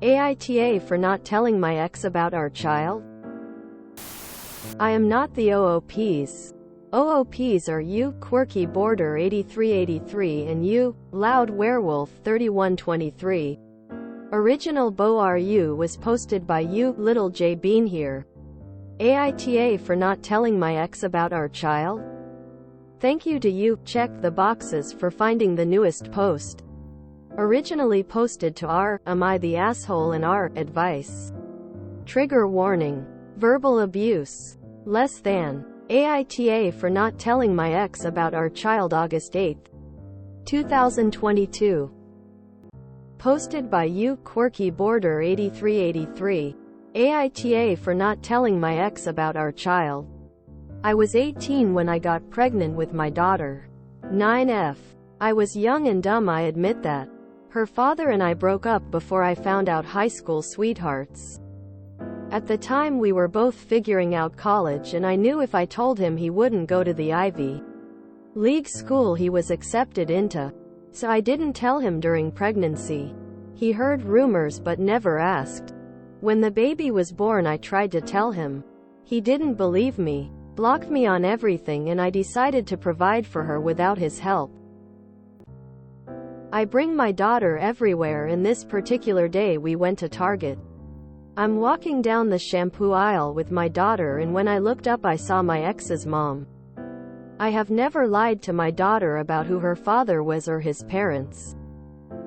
AITA for not telling my ex about our child? I am not the OOPs. OOPs are you, Quirky Border 8383, and you, Loud Werewolf 3123. Original BoRU was posted by you, Little J Bean here. AITA for not telling my ex about our child? Thank you to you, check the boxes for finding the newest post. Originally posted to r, am I the asshole, and r, advice. Trigger warning. Verbal abuse. Less than. AITA for not telling my ex about our child August 8, 2022. Posted by you, Quirky Border 8383. AITA for not telling my ex about our child. I was 18 when I got pregnant with my daughter. 9F. I was young and dumb, I admit that. Her father and I broke up before I found out high school sweethearts. At the time we were both figuring out college, and I knew if I told him he wouldn't go to the Ivy League school he was accepted into. So I didn't tell him during pregnancy. He heard rumors but never asked. When the baby was born I tried to tell him. He didn't believe me, blocked me on everything, and I decided to provide for her without his help. I bring my daughter everywhere, and this particular day we went to Target. I'm walking down the shampoo aisle with my daughter, and when I looked up I saw my ex's mom. I have never lied to my daughter about who her father was or his parents.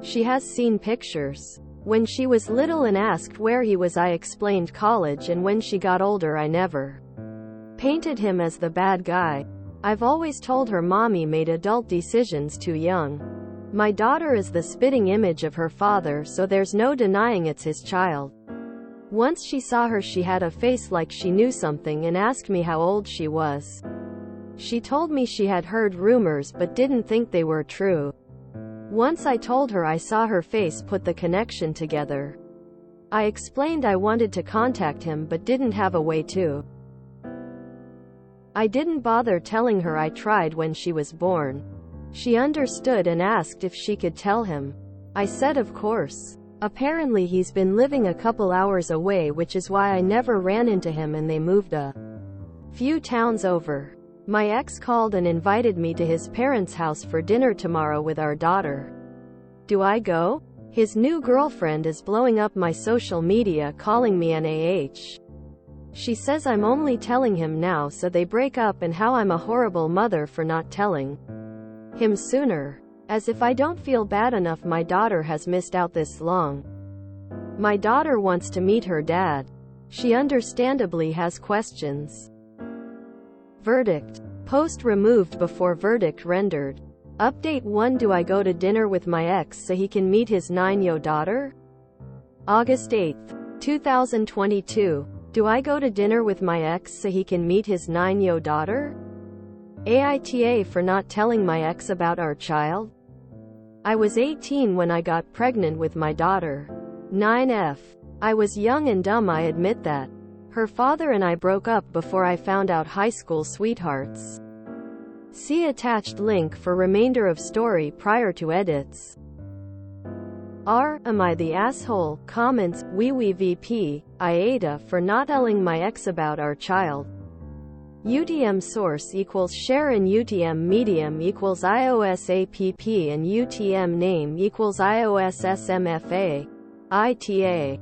She has seen pictures. When she was little and asked where he was, I explained college, and when she got older I never painted him as the bad guy. I've always told her mommy made adult decisions too young. My daughter is the spitting image of her father, so there's no denying it's his child. Once she saw her, she had a face like she knew something and asked me how old she was. She told me she had heard rumors but didn't think they were true. Once I told her I saw her face put the connection together. I explained I wanted to contact him but didn't have a way to. I didn't bother telling her I tried when she was born. She understood and asked if she could tell him. I said of course. Apparently he's been living a couple hours away, which is why I never ran into him, and they moved a few towns over. My ex called and invited me to his parents' house for dinner tomorrow with our daughter. Do I go? His new girlfriend is blowing up my social media calling me an AH. She says I'm only telling him now so they break up, and how I'm a horrible mother for not telling him sooner. As if I don't feel bad enough my daughter has missed out this long. My daughter wants to meet her dad. She understandably has questions. Verdict. Post removed before verdict rendered. Update 1. Do I go to dinner with my ex so he can meet his 9-year-old daughter? August 8, 2022. Do I go to dinner with my ex so he can meet his 9-year-old daughter? AITA for not telling my ex about our child? I was 18 when I got pregnant with my daughter. 9F. I was young and dumb, I admit that. Her father and I broke up before I found out high school sweethearts. See attached link for remainder of story prior to edits. R. Am I the asshole? Comments, VP, AITA for not telling my ex about our child. UTM source equals share and UTM medium equals iOS app and UTM name equals iOS SMFA. ITA.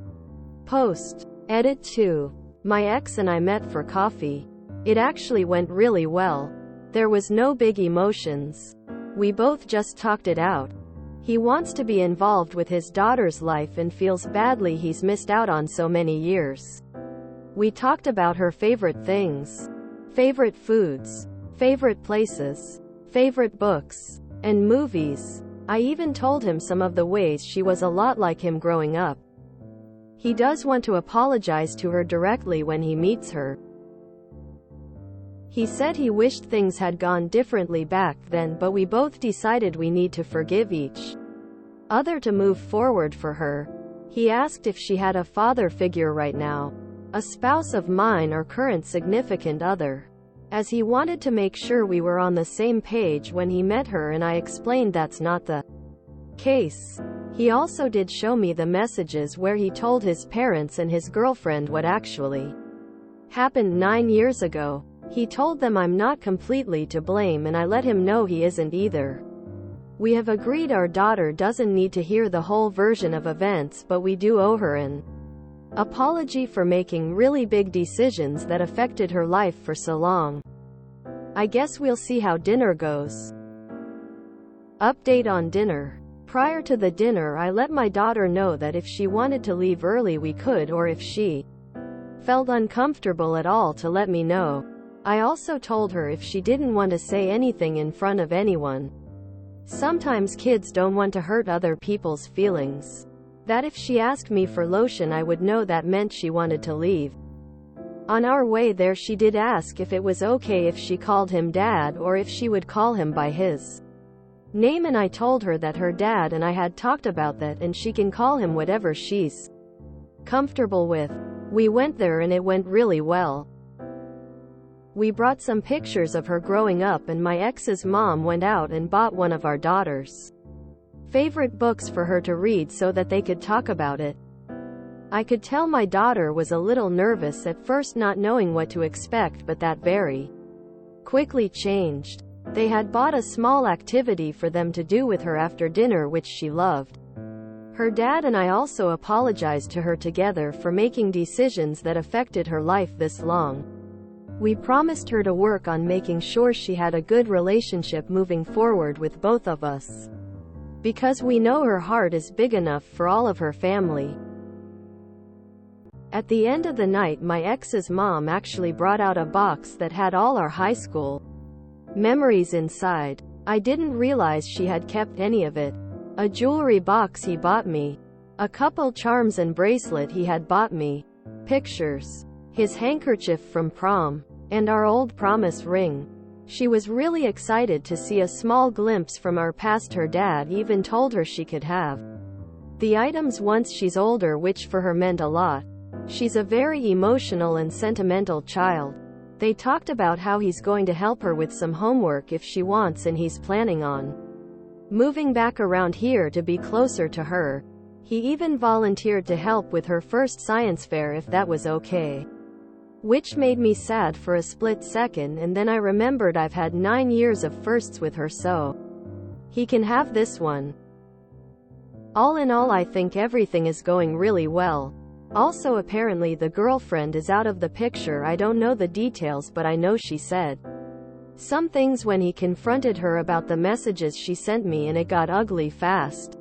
Post. Edit 2. My ex and I met for coffee. It actually went really well. There was no big emotions. We both just talked it out. He wants to be involved with his daughter's life and feels badly he's missed out on so many years. We talked about her favorite things. Favorite foods, favorite places, favorite books, and movies. I even told him some of the ways she was a lot like him growing up. He does want to apologize to her directly when he meets her. He said he wished things had gone differently back then, but we both decided we need to forgive each other to move forward for her. He asked if she had a father figure right now, a spouse of mine or current significant other, as he wanted to make sure we were on the same page when he met her, and I explained that's not the case. He also did show me the messages where he told his parents and his girlfriend what actually happened 9 years ago. He told them I'm not completely to blame, and I let him know he isn't either. We have agreed our daughter doesn't need to hear the whole version of events, but we do owe her an apology for making really big decisions that affected her life for so long. I guess we'll see how dinner goes. Update on dinner. Prior to the dinner, I let my daughter know that if she wanted to leave early we could, or if she felt uncomfortable at all to let me know. I also told her if she didn't want to say anything in front of anyone. Sometimes kids don't want to hurt other people's feelings. That if she asked me for lotion I would know that meant she wanted to leave. On our way there she did ask if it was okay if she called him Dad or if she would call him by his name, and I told her that her dad and I had talked about that and she can call him whatever she's comfortable with. We went there and it went really well. We brought some pictures of her growing up, and my ex's mom went out and bought one of our daughter's favorite books for her to read so that they could talk about it. I could tell my daughter was a little nervous at first, not knowing what to expect, but that very quickly changed. They had bought a small activity for them to do with her after dinner which she loved. Her dad and I also apologized to her together for making decisions that affected her life this long. We promised her to work on making sure she had a good relationship moving forward with both of us, because we know her heart is big enough for all of her family. At the end of the night, my ex's mom actually brought out a box that had all our high school memories inside. I didn't realize she had kept any of it. A jewelry box he bought me, a couple charms and bracelet he had bought me, pictures, his handkerchief from prom, and our old promise ring. She was really excited to see a small glimpse from our past. Her dad even told her she could have the items once she's older, which for her meant a lot. She's a very emotional and sentimental child. They talked about how he's going to help her with some homework if she wants, and he's planning on moving back around here to be closer to her. He even volunteered to help with her first science fair if that was okay. Which made me sad for a split second, and then I remembered I've had 9 years of firsts with her, so he can have this one. All in all, I think everything is going really well. Also, apparently the girlfriend is out of the picture. I don't know the details, but I know she said some things when he confronted her about the messages she sent me, and it got ugly fast.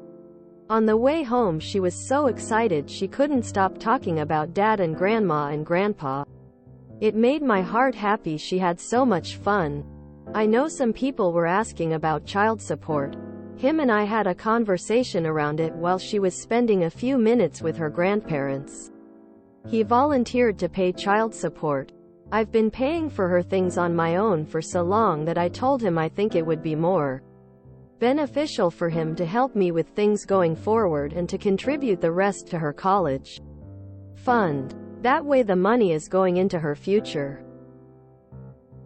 On the way home she was so excited she couldn't stop talking about Dad and Grandma and Grandpa. It made my heart happy. She had so much fun. I know some people were asking about child support. Him and I had a conversation around it while she was spending a few minutes with her grandparents. He volunteered to pay child support. I've been paying for her things on my own for so long that I told him I think it would be more beneficial for him to help me with things going forward and to contribute the rest to her college fund. That way the money is going into her future.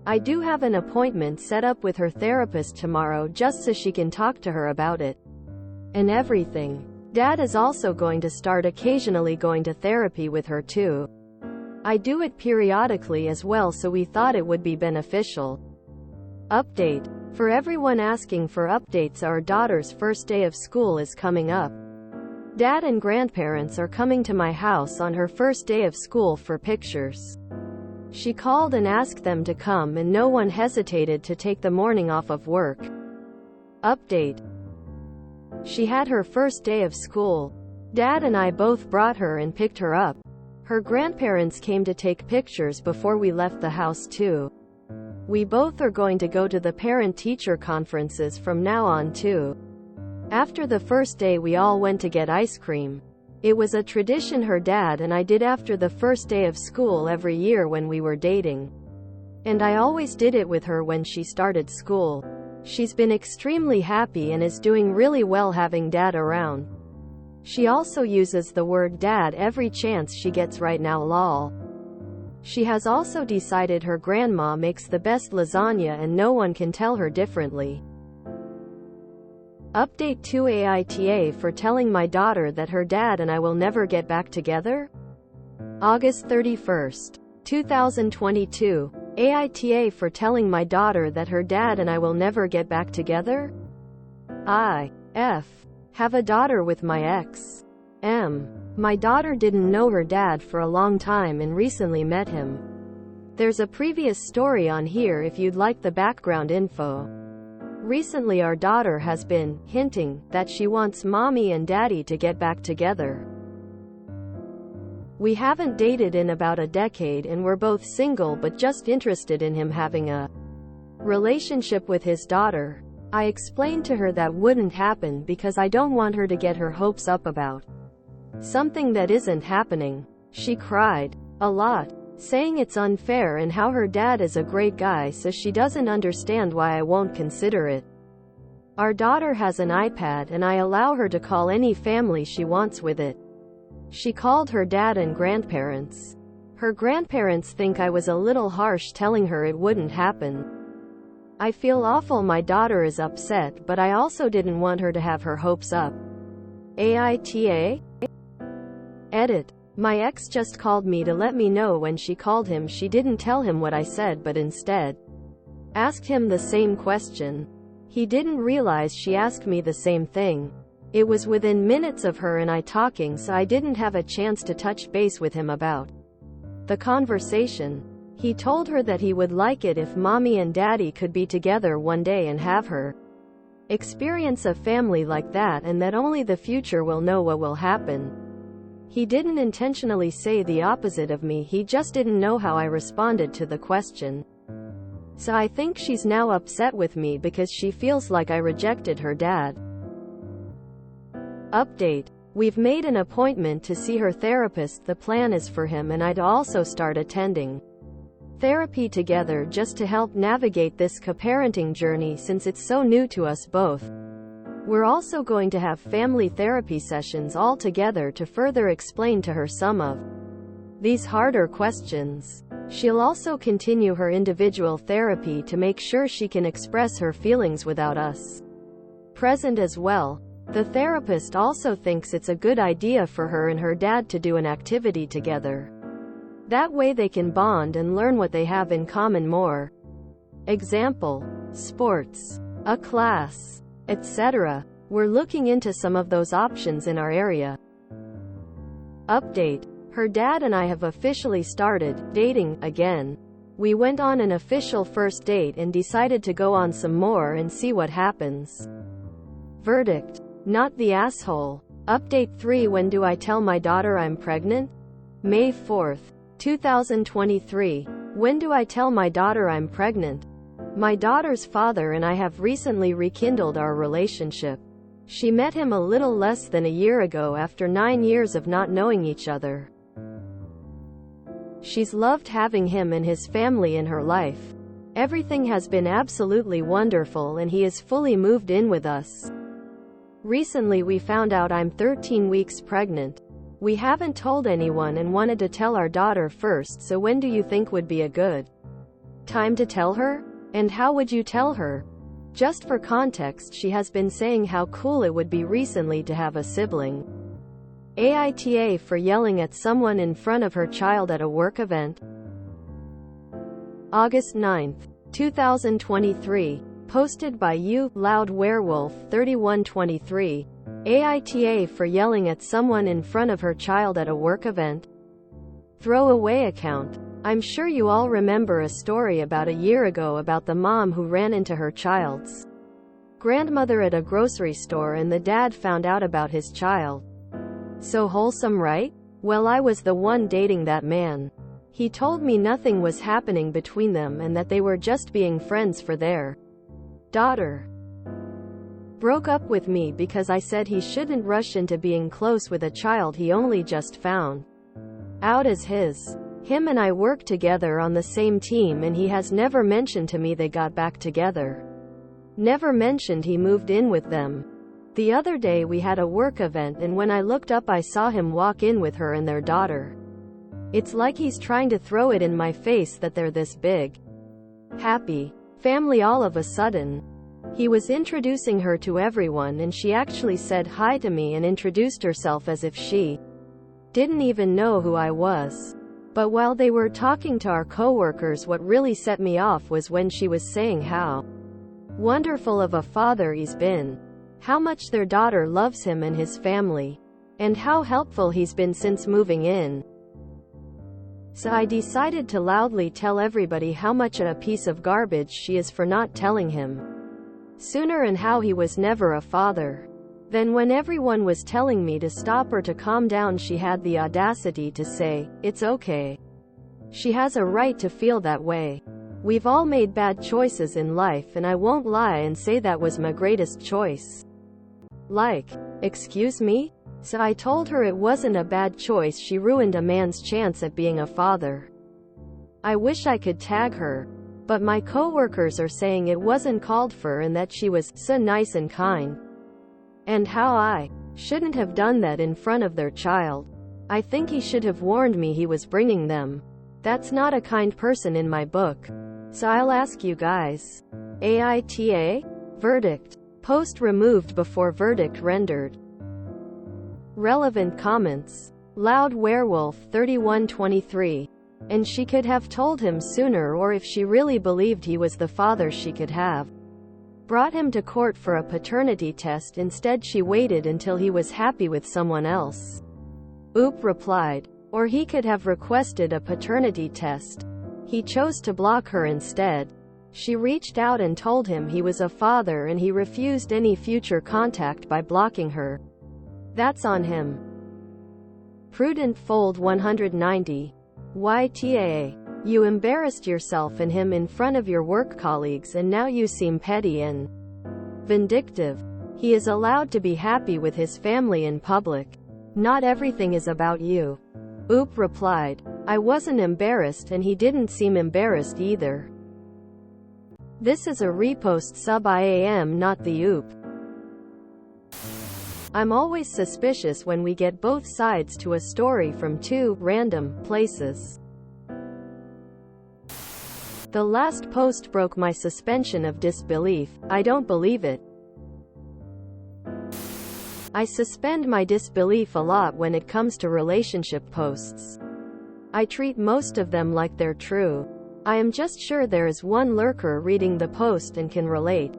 I do have an appointment set up with her therapist tomorrow just so she can talk to her about it and everything. Dad is also going to start occasionally going to therapy with her too. I do it periodically as well, so we thought it would be beneficial. Update. For everyone asking for updates, our daughter's first day of school is coming up. Dad and grandparents are coming to my house on her first day of school for pictures. She called and asked them to come, and no one hesitated to take the morning off of work. Update. She had her first day of school. Dad and I both brought her and picked her up. Her grandparents came to take pictures before we left the house too. We both are going to go to the parent-teacher conferences from now on too. After the first day we all went to get ice cream. It was a tradition her dad and I did after the first day of school every year when we were dating. And I always did it with her when she started school. She's been extremely happy and is doing really well having Dad around. She also uses the word dad every chance she gets right now, lol. She has also decided her grandma makes the best lasagna and no one can tell her differently. Update 2 AITA for telling my daughter that her dad and I will never get back together? August 31st, 2022. AITA for telling my daughter that her dad and I will never get back together? Have a daughter with my ex. My daughter didn't know her dad for a long time and recently met him. There's a previous story on here if you'd like the background info. Recently our daughter has been hinting that she wants mommy and daddy to get back together. We haven't dated in about a decade and we're both single but just interested in him having a relationship with his daughter. I explained to her that wouldn't happen because I don't want her to get her hopes up about something that isn't happening. She cried a lot, saying it's unfair and how her dad is a great guy, so she doesn't understand why I won't consider it. Our daughter has an iPad and I allow her to call any family she wants with it. She called her dad and grandparents. Her grandparents think I was a little harsh telling her it wouldn't happen. I feel awful my daughter is upset, but I also didn't want her to have her hopes up. AITA? Edit. My ex just called me to let me know when she called him she didn't tell him what I said but instead asked him the same question. He didn't realize she asked me the same thing. It was within minutes of her and I talking, so I didn't have a chance to touch base with him about the conversation. He told her that he would like it if mommy and daddy could be together one day and have her experience a family like that, and that only the future will know what will happen. He didn't intentionally say the opposite of me, he just didn't know how I responded to the question. So I think she's now upset with me because she feels like I rejected her dad. Update. We've made an appointment to see her therapist. The plan is for him and I'd also start attending therapy together just to help navigate this co-parenting journey since it's so new to us both. We're also going to have family therapy sessions all together to further explain to her some of these harder questions. She'll also continue her individual therapy to make sure she can express her feelings without us present as well. The therapist also thinks it's a good idea for her and her dad to do an activity together. That way they can bond and learn what they have in common more. Example, sports, a class, etc. We're looking into some of those options in our area. Update. Her dad and I have officially started dating again. We went on an official first date and decided to go on some more and see what happens. Verdict. Not the asshole. Update 3. When do I tell my daughter I'm pregnant? May 4th, 2023. When do I tell my daughter I'm pregnant? My daughter's father and I have recently rekindled our relationship. She met him a little less than a year ago after 9 years of not knowing each other. She's loved having him and his family in her life. Everything has been absolutely wonderful and he is fully moved in with us. Recently we found out I'm 13 weeks pregnant. We haven't told anyone and wanted to tell our daughter first, so when do you think would be a good time to tell her? And how would you tell her? Just for context, she has been saying how cool it would be recently to have a sibling. AITA for yelling at someone in front of her child at a work event. August 9th, 2023. Posted by You, Loud Werewolf 3123. AITA for yelling at someone in front of her child at a work event. Throwaway account. I'm sure you all remember a story about a year ago about the mom who ran into her child's grandmother at a grocery store and the dad found out about his child. So wholesome, right? Well, I was the one dating that man. He told me nothing was happening between them and that they were just being friends for their daughter. Broke up with me because I said he shouldn't rush into being close with a child he only just found out as his. Him and I work together on the same team and he has never mentioned to me they got back together. Never mentioned he moved in with them. The other day we had a work event and when I looked up I saw him walk in with her and their daughter. It's like he's trying to throw it in my face that they're this big, happy family all of a sudden. He was introducing her to everyone and she actually said hi to me and introduced herself as if she didn't even know who I was. But while they were talking to our coworkers, what really set me off was when she was saying how wonderful of a father he's been, how much their daughter loves him and his family, and how helpful he's been since moving in. So I decided to loudly tell everybody how much a piece of garbage she is for not telling him sooner and how he was never a father. Then when everyone was telling me to stop or to calm down, she had the audacity to say, "It's okay. She has a right to feel that way. We've all made bad choices in life and I won't lie and say that was my greatest choice." Like, excuse me? So I told her it wasn't a bad choice, she ruined a man's chance at being a father. I wish I could tag her. But my coworkers are saying it wasn't called for and that she was so nice and kind. And how I shouldn't have done that in front of their child. I think he should have warned me he was bringing them. That's not a kind person in my book. So I'll ask you guys. AITA? Verdict. Post removed before verdict rendered. Relevant comments. Loud Werewolf 3123. And she could have told him sooner, or if she really believed he was the father, she could have brought him to court for a paternity test. Instead she waited until he was happy with someone else. Oop replied. Or he could have requested a paternity test. He chose to block her instead. She reached out and told him he was a father and he refused any future contact by blocking her. That's on him. Prudent Fold 190. YTA. You embarrassed yourself and him in front of your work colleagues and now you seem petty and vindictive. He is allowed to be happy with his family in public. Not everything is about you. Oop replied. I wasn't embarrassed and he didn't seem embarrassed either. This is a repost sub IAM, not the Oop. I'm always suspicious when we get both sides to a story from two random places. The last post broke my suspension of disbelief. I don't believe it. I suspend my disbelief a lot when it comes to relationship posts. I treat most of them like they're true. I am just sure there is one lurker reading the post and can relate,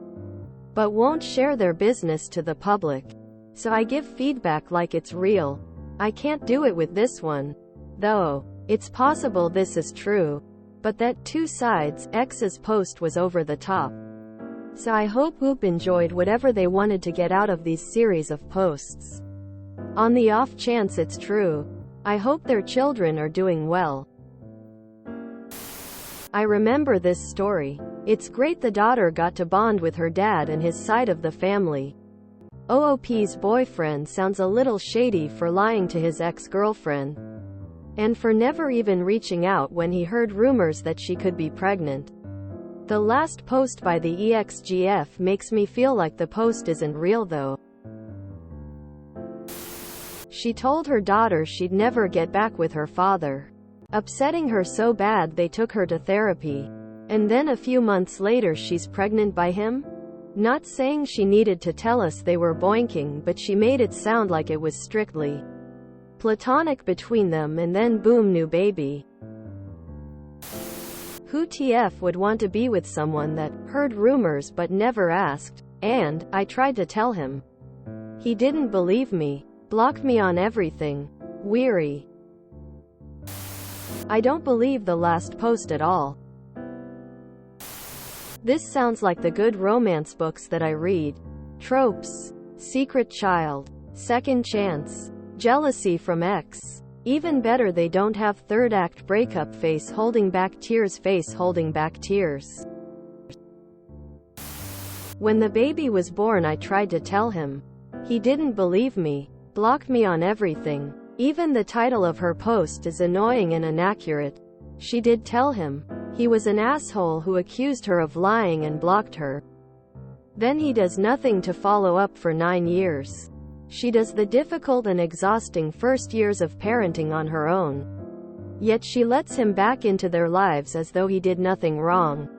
but won't share their business to the public. So I give feedback like it's real. I can't do it with this one, though. It's possible this is true, but that two sides X's post was over the top. So I hope Oop enjoyed whatever they wanted to get out of these series of posts. On the off chance it's true, I hope their children are doing well. I remember this story. It's great the daughter got to bond with her dad and his side of the family. OOP's boyfriend sounds a little shady for lying to his ex-girlfriend, and for never even reaching out when he heard rumors that she could be pregnant. The last post by the EXGF makes me feel like the post isn't real though. She told her daughter she'd never get back with her father, upsetting her so bad they took her to therapy. And then a few months later she's pregnant by him? Not saying she needed to tell us they were boinking, but she made it sound like it was strictly platonic between them, and then boom, new baby. Who TF would want to be with someone that heard rumors but never asked? And I tried to tell him. He didn't believe me. Blocked me on everything. Weary. I don't believe the last post at all. This sounds like the good romance books that I read. Tropes. Secret child. Second chance. Jealousy from ex. Even better, they don't have third act breakup face holding back tears face holding back tears. When the baby was born I tried to tell him. He didn't believe me. Blocked me on everything. Even the title of her post is annoying and inaccurate. She did tell him. He was an asshole who accused her of lying and blocked her. Then he does nothing to follow up for 9 years. She does the difficult and exhausting first years of parenting on her own. Yet she lets him back into their lives as though he did nothing wrong.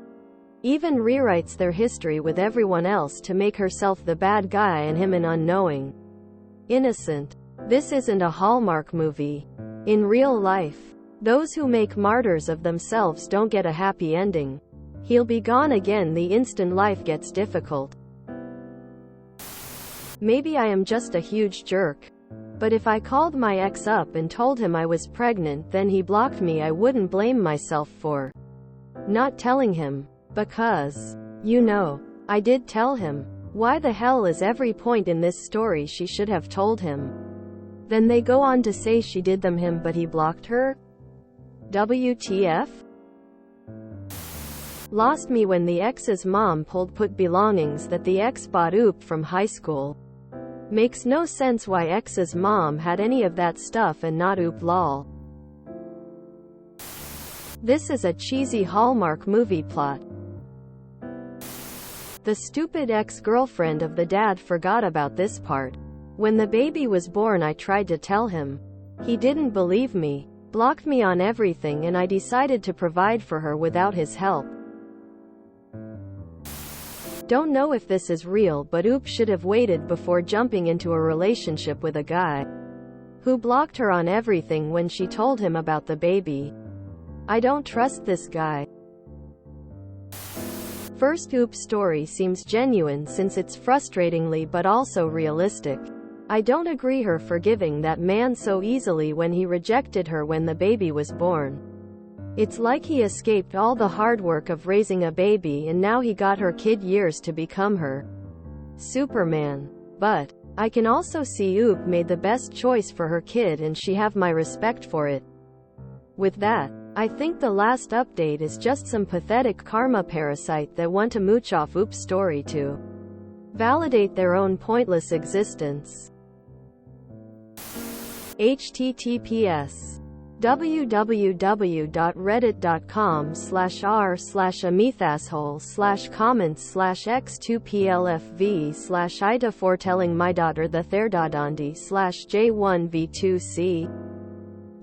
Even rewrites their history with everyone else to make herself the bad guy and him an unknowing innocent. This isn't a Hallmark movie. In real life, those who make martyrs of themselves don't get a happy ending. He'll be gone again the instant life gets difficult. Maybe I am just a huge jerk. But if I called my ex up and told him I was pregnant then he blocked me, I wouldn't blame myself for not telling him. Because, you know, I did tell him. Why the hell is every point in this story she should have told him? Then they go on to say she did them him but he blocked her? WTF? Lost me when the ex's mom put belongings that the ex bought Oop from high school. Makes no sense why ex's mom had any of that stuff and not Oop, lol. This is a cheesy Hallmark movie plot. The stupid ex-girlfriend of the dad forgot about this part. When the baby was born I tried to tell him. He didn't believe me, blocked me on everything, and I decided to provide for her without his help. Don't know if this is real, but Oop should have waited before jumping into a relationship with a guy who blocked her on everything when she told him about the baby. I don't trust this guy. First, Oop's story seems genuine since it's frustratingly but also realistic. I don't agree her forgiving that man so easily when he rejected her when the baby was born. It's like he escaped all the hard work of raising a baby and now he got her kid years to become her Superman. But I can also see Oop made the best choice for her kid and she have my respect for it. With that, I think the last update is just some pathetic karma parasite that want to mooch off Oop's story to validate their own pointless existence. https www.reddit.com/r/amethasshole/comments/x2plfv/AITA foretelling my daughter the therdadandi/j1v2c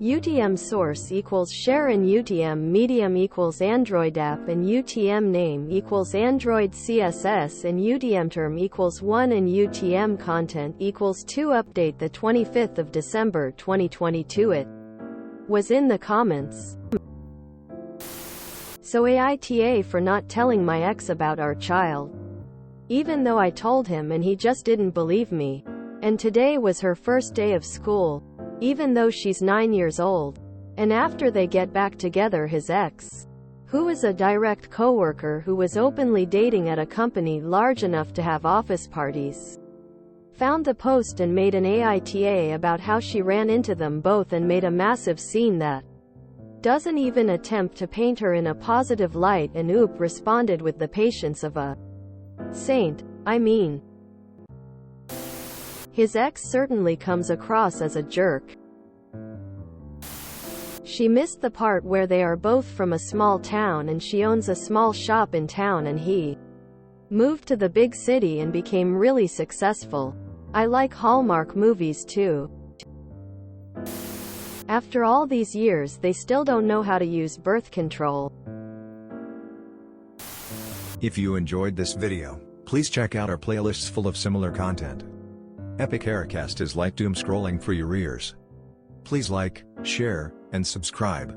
UTM source equals share and UTM medium equals Android app and UTM name equals Android CSS and UTM term equals 1 and UTM content equals 2. Update the 25th of December 2022. It was in the comments. So AITA for not telling my ex about our child. Even though I told him and he just didn't believe me. And today was her first day of school. Even though she's 9 years old. And after they get back together, his ex, who is a direct coworker who was openly dating at a company large enough to have office parties, found the post and made an AITA about how she ran into them both and made a massive scene that doesn't even attempt to paint her in a positive light, and Oop responded with the patience of a saint. I mean, his ex certainly comes across as a jerk. She missed the part where they are both from a small town and she owns a small shop in town and he moved to the big city and became really successful. I like Hallmark movies too. After all these years they still don't know how to use birth control. If you enjoyed this video, please check out our playlists full of similar content. Epic Aircast is like doom scrolling for your ears. Please like, share, and subscribe.